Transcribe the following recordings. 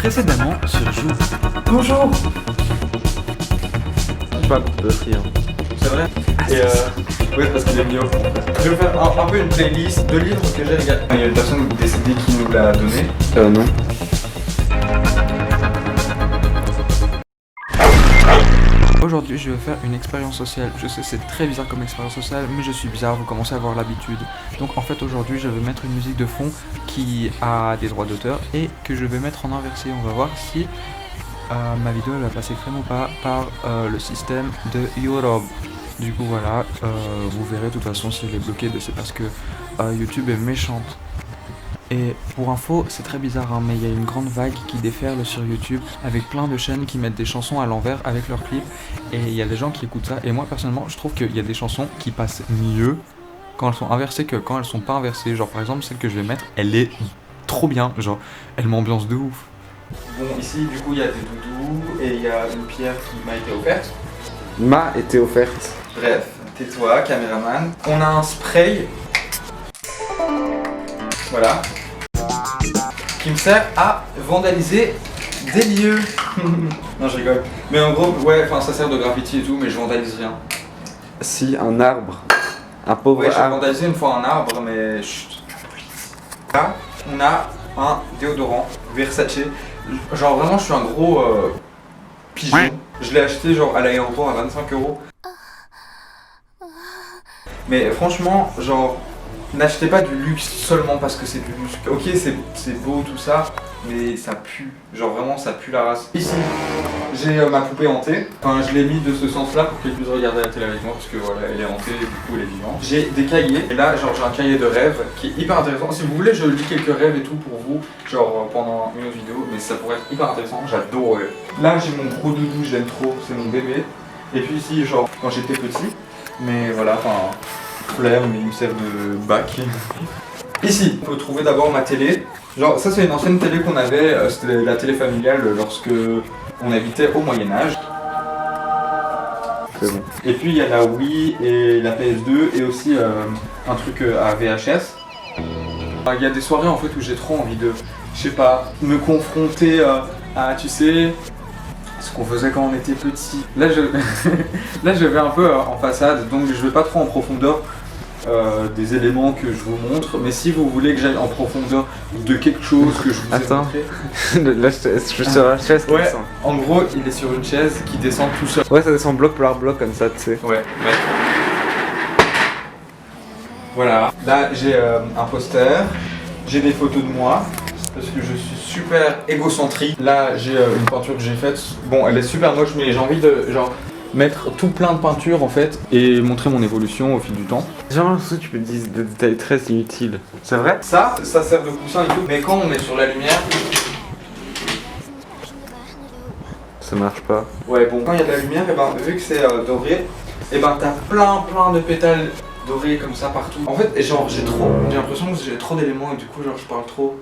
Précédemment sur Joue. Bonjour. Pas de rien. C'est vrai. Et oui, parce qu'il est mieux. Je vais faire un peu une playlist de livres que j'ai regardé. Il y a une personne décédée qui nous l'a donné. Non. Aujourd'hui, je vais faire une expérience sociale. Je sais, c'est très bizarre comme expérience sociale, mais je suis bizarre, vous commencez à avoir l'habitude. Donc en fait, aujourd'hui, je vais mettre une musique de fond qui a des droits d'auteur et que je vais mettre en inversé. On va voir si ma vidéo va passer crème ou pas par le système de YouTube. Du coup, voilà, vous verrez de toute façon si elle est bloquée, c'est parce que YouTube est méchante. Et pour info, c'est très bizarre, hein, mais il y a une grande vague qui déferle sur YouTube avec plein de chaînes qui mettent des chansons à l'envers avec leurs clips. Et il y a des gens qui écoutent ça. Et moi, personnellement, je trouve qu'il y a des chansons qui passent mieux quand elles sont inversées que quand elles sont pas inversées. Genre, par exemple, celle que je vais mettre, elle est trop bien. Genre, elle m'ambiance de ouf. Bon, ici, du coup, il y a des doudous et il y a une pierre qui m'a été offerte. M'a été offerte. Bref, tais-toi, caméraman. On a un spray. Voilà. Qui me sert à vandaliser des lieux. Non, je rigole. Mais en gros, ouais, enfin, ça sert de graffiti et tout, mais je vandalise rien. Si, un arbre. Un pauvre Ouais, j'ai arbre. vandalisé une fois un arbre, mais chut. Là, on a un déodorant Versace. Genre, vraiment, je suis un gros pigeon. Je l'ai acheté, genre, à l'aéroport à 25 €. Mais franchement, genre, n'achetez pas du luxe seulement parce que c'est du luxe. Ok, c'est beau tout ça, mais ça pue. Genre vraiment, ça pue la race. Ici, j'ai ma poupée hantée. Enfin, je l'ai mis de ce sens-là pour qu'elle puisse regarder la télé avec moi parce que voilà, elle est hantée et du coup, elle est vivante. J'ai des cahiers. Et là, genre, j'ai un cahier de rêves qui est hyper intéressant. Si vous voulez, je lis quelques rêves et tout pour vous, genre pendant une autre vidéo, mais ça pourrait être hyper intéressant. J'adore. Là, j'ai mon gros doudou, je l'aime trop. C'est mon bébé. Et puis ici, genre, quand j'étais petit, mais voilà, enfin. Flemme, mais il me sert de bac. Ici, on peut trouver d'abord ma télé. Genre, ça c'est une ancienne télé qu'on avait, c'était la télé familiale lorsque on habitait au Moyen-Âge. C'est bon. Et puis il y a la Wii et la PS2 et aussi un truc à VHS. Il y a des soirées en fait où j'ai trop envie de, je sais pas, me confronter à, tu sais, ce qu'on faisait quand on était petit. Là je vais un peu en façade, donc je vais pas trop en profondeur des éléments que je vous montre, mais si vous voulez que j'aille en profondeur de quelque chose que je vous ai Attends. montré. Là, je suis sur la chaise qui Ouais, descend. en gros, il est sur une chaise qui descend tout seul. Ouais, ça descend bloc par bloc comme ça, tu sais. Ouais. Voilà, là j'ai un poster, j'ai des photos de moi, parce que je suis super égocentrique. Là j'ai une peinture que j'ai faite, bon elle est super moche mais j'ai envie de genre mettre tout plein de peinture en fait et montrer mon évolution au fil du temps. J'ai l'impression que tu peux dire des détails très inutiles. C'est vrai? Ça sert de coussin et tout, mais quand on est sur la lumière, Ça marche pas. ouais bon quand il y a de la lumière, et ben vu que c'est doré, et ben t'as plein de pétales dorés comme ça partout. En fait genre j'ai l'impression que j'ai trop d'éléments et du coup genre je parle trop.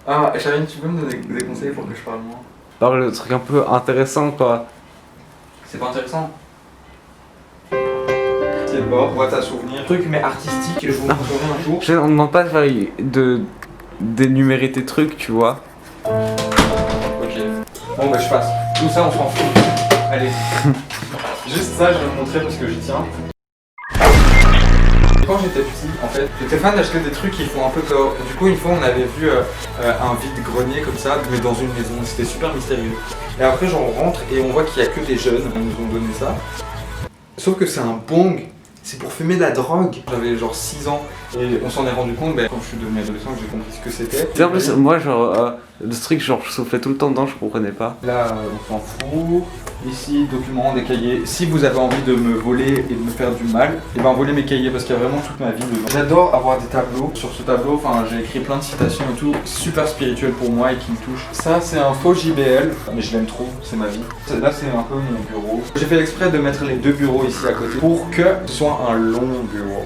Ah Charline, tu peux me donner des conseils pour que je parle moins? Alors le truc un peu intéressant quoi. C'est pas intéressant. C'est le bord, boîte à souvenirs, truc mais artistique, je vous montrerai un jour. On ne demande pas de faire d'énumérer tes trucs, tu vois. Ok. Bon bah je passe. Tout ça on s'en fout. Allez. Juste ça je vais vous montrer parce que j'y tiens. Quand j'étais petit, en fait, j'étais fan d'acheter des trucs qui font un peu peur. Du coup, une fois, on avait vu un vide-grenier comme ça, mais dans une maison. C'était super mystérieux. Et après, genre, on rentre et on voit qu'il y a que des jeunes qui nous ont donné ça. Sauf que c'est un bong. C'est pour fumer de la drogue. J'avais genre 6 ans et on s'en est rendu compte quand je suis devenu adolescent que j'ai compris ce que c'était. En plus, moi, genre, le truc, genre, je soufflais tout le temps dedans, je comprenais pas. Là, on s'en fout. Ici, documents, des cahiers. Si vous avez envie de me voler et de me faire du mal, et ben volez mes cahiers parce qu'il y a vraiment toute ma vie dedans. J'adore avoir des tableaux. Sur ce tableau, enfin, j'ai écrit plein de citations et tout, super spirituel pour moi et qui me touche. Ça, c'est un faux JBL, mais je l'aime trop, c'est ma vie. Là, c'est un peu mon bureau. J'ai fait exprès de mettre les deux bureaux ici à côté pour que ce soit un long bureau.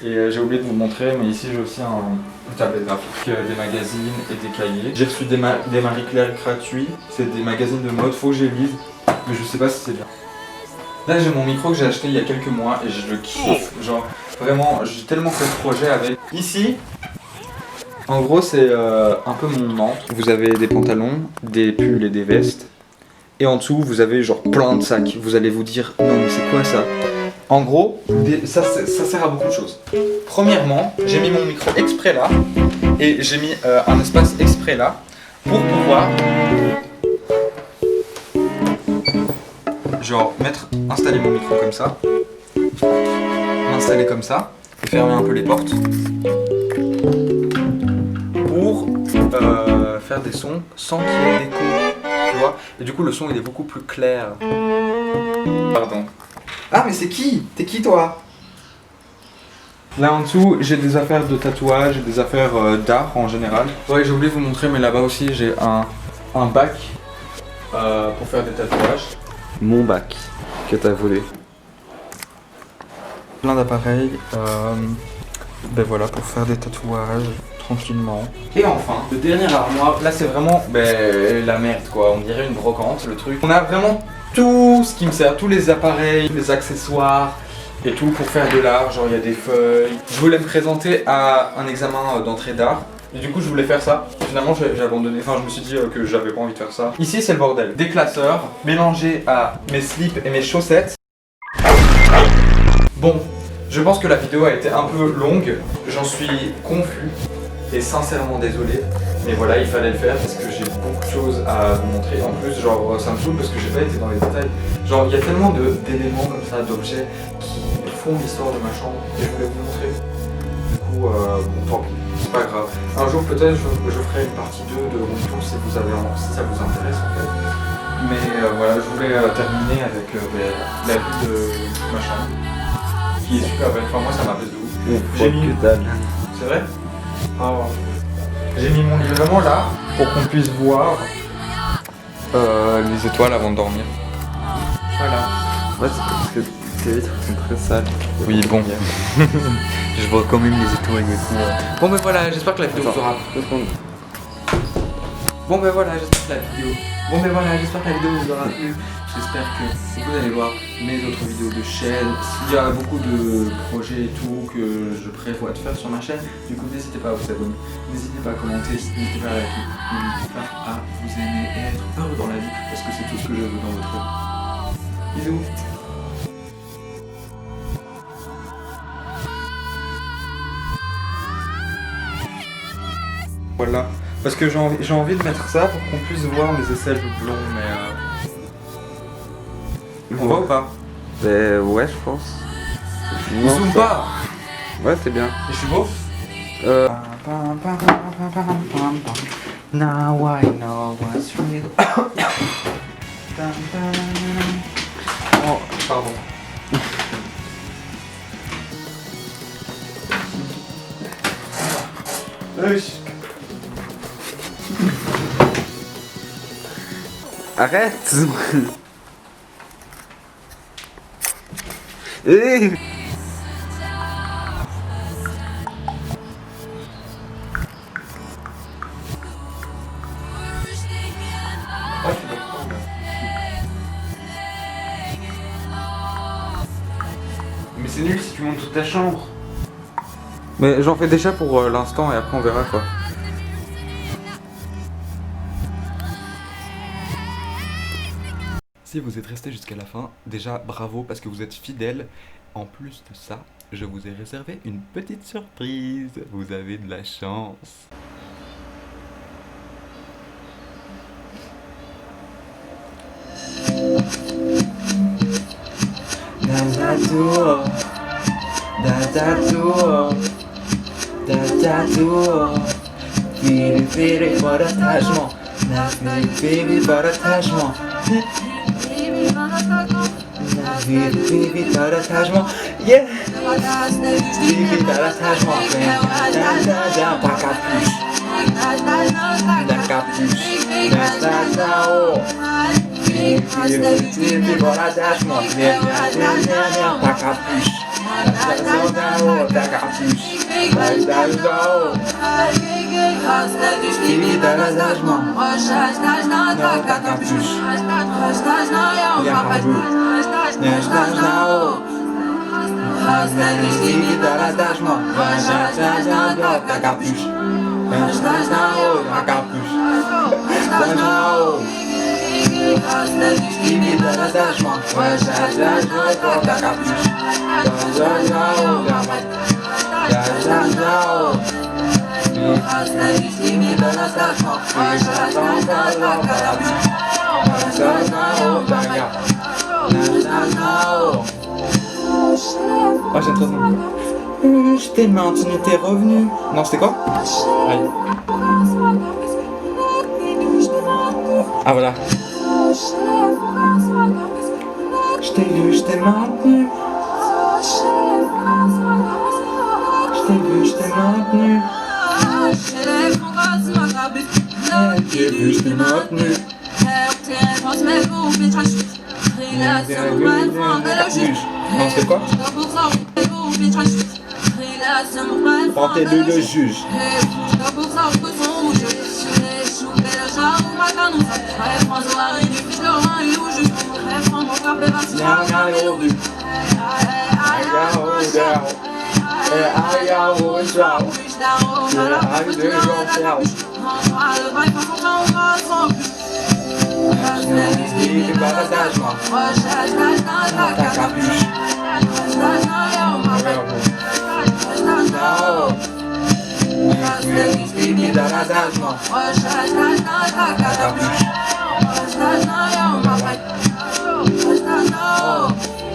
Et j'ai oublié de vous montrer, mais ici j'ai aussi une tablette graphique, des magazines et des cahiers. J'ai reçu des Marie-Claire gratuits, c'est des magazines de mode, faut que je les lise, mais je sais pas si c'est bien. Là j'ai mon micro que j'ai acheté il y a quelques mois et je le kiffe, genre vraiment j'ai tellement fait de projets avec. Ici, En gros, c'est un peu mon Nantes. Vous avez des pantalons, des pulls et des vestes. Et en dessous, vous avez genre plein de sacs. Vous allez vous dire, non mais c'est quoi ça? En gros, ça sert à beaucoup de choses. Premièrement, j'ai mis mon micro exprès là. Et j'ai mis un espace exprès là. Pour pouvoir... genre installer mon micro comme ça. M'installer comme ça. Et fermer un peu les portes. Pour faire des sons sans qu'il y ait d'écho. Tu vois? Et du coup le son il est beaucoup plus clair. Pardon. Ah mais c'est qui? T'es qui toi? Là en dessous j'ai des affaires de tatouage, des affaires d'art en général. Ouais, j'ai oublié de vous montrer, mais là-bas aussi j'ai un bac pour faire des tatouages. Mon bac que t'as volé. Plein d'appareils, ben voilà, pour faire des tatouages tranquillement. Et enfin, le dernier armoire, là c'est vraiment la merde quoi, on dirait une brocante le truc. On a vraiment tout ce qui me sert, tous les appareils, les accessoires et tout pour faire de l'art, genre il y a des feuilles. Je voulais me présenter à un examen d'entrée d'art. Et du coup je voulais faire ça, finalement j'ai abandonné, enfin je me suis dit que j'avais pas envie de faire ça. Ici c'est le bordel, des classeurs mélangés à mes slips et mes chaussettes. Bon, je pense que la vidéo a été un peu longue, j'en suis confus et sincèrement désolé. Mais voilà, il fallait le faire parce que j'ai beaucoup de choses à vous montrer. En plus, genre ça me saoule parce que j'ai pas été dans les détails. Genre il y a tellement d'éléments comme ça, d'objets qui font l'histoire de ma chambre et je voulais vous montrer. Du coup, bon tant pis, c'est pas grave. Un jour peut-être je ferai une partie 2 de room tour si ça vous intéresse en fait. Mais voilà, je voulais terminer avec la vue de ma chambre. Qui est super belle, enfin moi ça m'a fait de ouf. J'ai mis... C'est vrai? Oh. J'ai mis mon lit vraiment là pour qu'on puisse voir les étoiles avant de dormir. Voilà. Ouais, c'est parce que tes vitres sont très sales. Oui, bon. Je vois quand même les étoiles et tout. Bon ben voilà, j'espère que la vidéo vous aura... Bon ben voilà, j'espère que la vidéo vous aura plu. J'espère que vous allez voir mes autres vidéos de chaîne. Il y a beaucoup de projets et tout que je prévois de faire sur ma chaîne. Du coup, n'hésitez pas à vous abonner, n'hésitez pas à commenter, n'hésitez pas à liker, n'hésitez pas à vous aimer et à être heureux dans la vie parce que c'est tout ce que je veux dans votre vie. Bisous. Voilà, parce que j'ai envie de mettre ça pour qu'on puisse voir mes aisselles blonds, mais on va ou pas? Ouais, je pense. On zoome pas. Ouais, c'est bien. Et je suis beau? Now I know what's real. Oh, pardon. Arrête. Eh. Mais c'est nul si tu montes toute ta chambre. Mais j'en fais déjà pour l'instant et après on verra quoi. Si vous êtes resté jusqu'à la fin, déjà bravo parce que vous êtes fidèles. En plus de ça, je vous ai réservé une petite surprise. Vous avez de la chance. Baby, t'as l'attachement, yeah. Baby, t'as l'attachement, ta capuche, la capuche, baby, t'as l'attachement, ta capuche, ta capuche, baby, t'as l'attachement, ta capuche, Baby, t'as l'attachement, ta capuche. Là-haut, ta capuche. Là-haut. Timide dans l'attachement. Ouais, là-haut, ta capuche. Là-haut, là-haut. Timide dans l'attachement. Ouais, là-haut, ta capuche. Là-haut, ta capuche. Oh, j'ai trop de je t'ai maintenu, t'es revenu. Non, c'était quoi? Aïe. Ah, voilà. Je t'ai vu, je t'ai maintenu. Je t'ai vu, je t'ai maintenu. Je t'ai vu, je t'ai maintenu. Non, c'est quoi? Portez-le le juge. Ta capuche. Timide dans l'attachement. Ta capuche.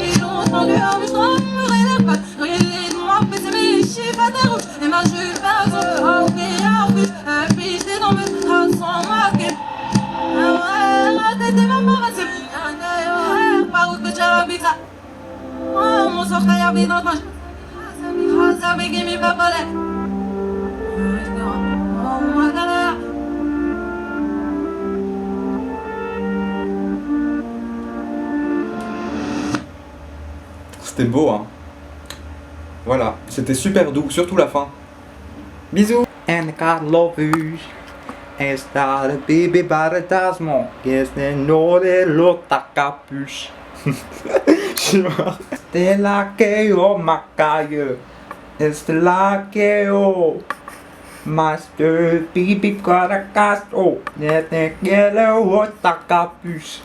Ils ont entendu un mouton, me relève pas. Regarde moi, baisser mes chiffres à ta route. Et ma jupe à son rock et à rouge. Et puis j'étais dans mes traces sans marquer. La tête est ma paresse. Par où que tu as vu ça? Mon sort a yabi dans ma. Ça fait qu'il m'y fait pas l'air. C'était beau, hein. Voilà, c'était super doux, surtout la fin. Bisous. And God love you. And start a baby baratasmo. Guess they know they look ta capuche. Je suis mort. C'était la KO, ma caille. C'était la KO. Master baby got a cast. Oh, net ta capuche.